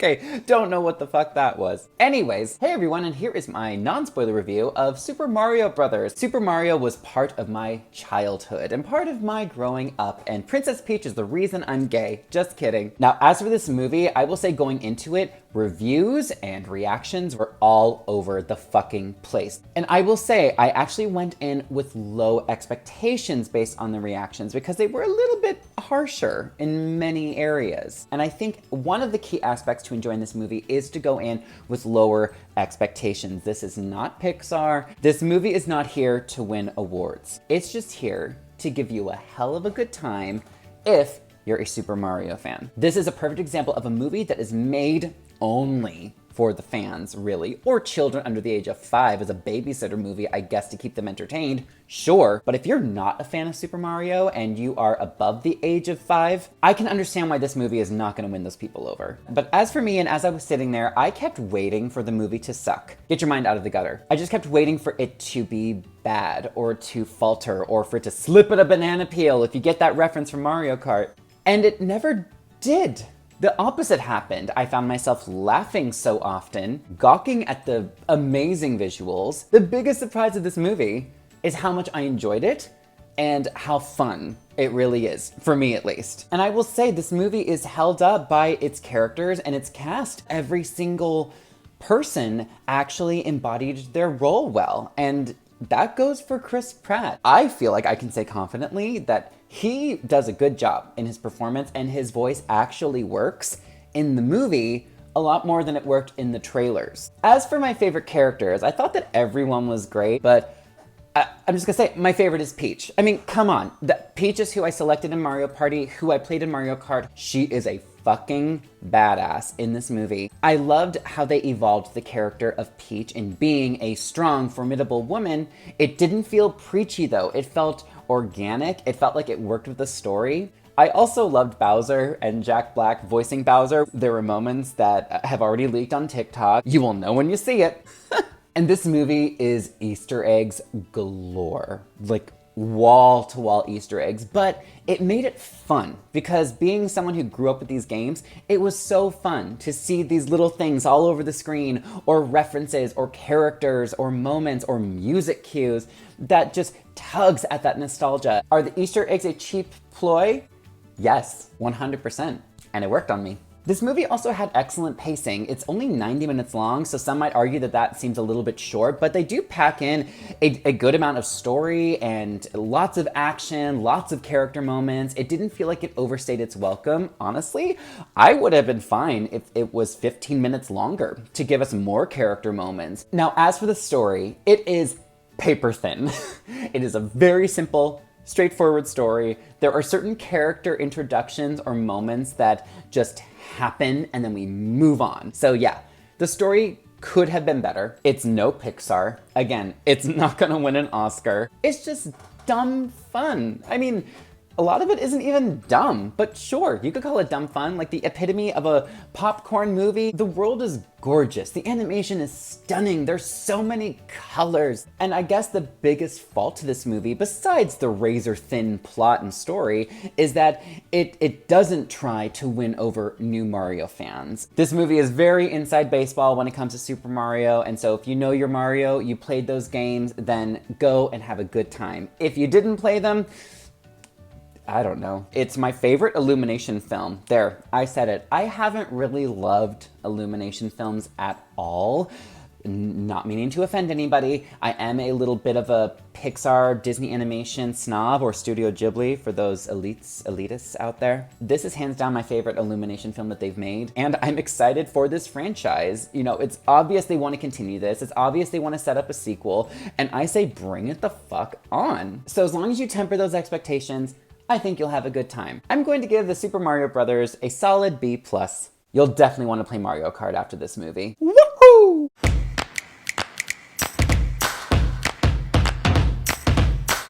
Okay, don't know what the fuck that was. Anyways, hey everyone, and here is my non-spoiler review of Super Mario Bros. Super Mario was part of my childhood and part of my growing up, and Princess Peach is the reason I'm gay. Just kidding. Now, as for this movie, I will say going into it, reviews and reactions were all over the fucking place. And I will say, I actually went in with low expectations based on the reactions because they were a little bit harsher in many areas. And I think one of the key aspects to enjoying this movie is to go in with lower expectations. This is not Pixar. This movie is not here to win awards. It's just here to give you a hell of a good time if you're a Super Mario fan. This is a perfect example of a movie that is made only for the fans, really, or children under the age of 5 as a babysitter movie, I guess, to keep them entertained, sure. But if you're not a fan of Super Mario and you are above the age of 5, I can understand why this movie is not gonna win those people over. But as for me, and as I was sitting there, I kept waiting for the movie to suck. Get your mind out of the gutter. I just kept waiting for it to be bad, or to falter, or for it to slip at a banana peel, if you get that reference from Mario Kart. And it never did. The opposite happened. I found myself laughing so often, gawking at the amazing visuals. The biggest surprise of this movie is how much I enjoyed it and how fun it really is, for me at least. And I will say this movie is held up by its characters and its cast. Every single person actually embodied their role well, and that goes for Chris Pratt. I feel like I can say confidently that he does a good job in his performance, and his voice actually works in the movie a lot more than it worked in the trailers. As for my favorite characters, I thought that everyone was great, but I'm just gonna say, my favorite is Peach. I mean, come on. Peach is who I selected in Mario Party, who I played in Mario Kart. She is a fucking badass in this movie. I loved how they evolved the character of Peach in being a strong, formidable woman. It didn't feel preachy though. It felt organic. It felt like it worked with the story. I also loved Bowser and Jack Black voicing Bowser. There were moments that have already leaked on TikTok. You will know when you see it. And this movie is Easter eggs galore. Like, wall-to-wall Easter eggs, but it made it fun because being someone who grew up with these games, it was so fun to see these little things all over the screen, or references or characters or moments or music cues that just tugs at that nostalgia. Are the Easter eggs a cheap ploy? Yes, 100%, and it worked on me. This movie also had excellent pacing. It's only 90 minutes long, so some might argue that that seems a little bit short, but they do pack in a good amount of story and lots of action, lots of character moments. It didn't feel like it overstayed its welcome. Honestly, I would have been fine if it was 15 minutes longer to give us more character moments. Now, as for the story, it is paper thin. It is a very simple, straightforward story. There are certain character introductions or moments that just happen and then we move on. So yeah, the story could have been better. It's no Pixar. Again, it's not gonna win an Oscar. It's just dumb fun. I mean, a lot of it isn't even dumb, but sure, you could call it dumb fun, like the epitome of a popcorn movie. The world is gorgeous. The animation is stunning. There's so many colors. And I guess the biggest fault to this movie, besides the razor thin plot and story, is that it doesn't try to win over new Mario fans. This movie is very inside baseball when it comes to Super Mario, and so if you know your Mario, you played those games, then go and have a good time. If you didn't play them, I don't know. It's my favorite Illumination film. There, I said it. I haven't really loved Illumination films at all. Not meaning to offend anybody. I am a little bit of a Pixar, Disney animation snob, or Studio Ghibli for those elitists out there. This is hands down my favorite Illumination film that they've made, and I'm excited for this franchise. You know, it's obvious they want to continue this. It's obvious they want to set up a sequel, and I say bring it the fuck on. So as long as you temper those expectations, I think you'll have a good time. I'm going to give the Super Mario Bros. A solid B+. You'll definitely want to play Mario Kart after this movie. Woohoo!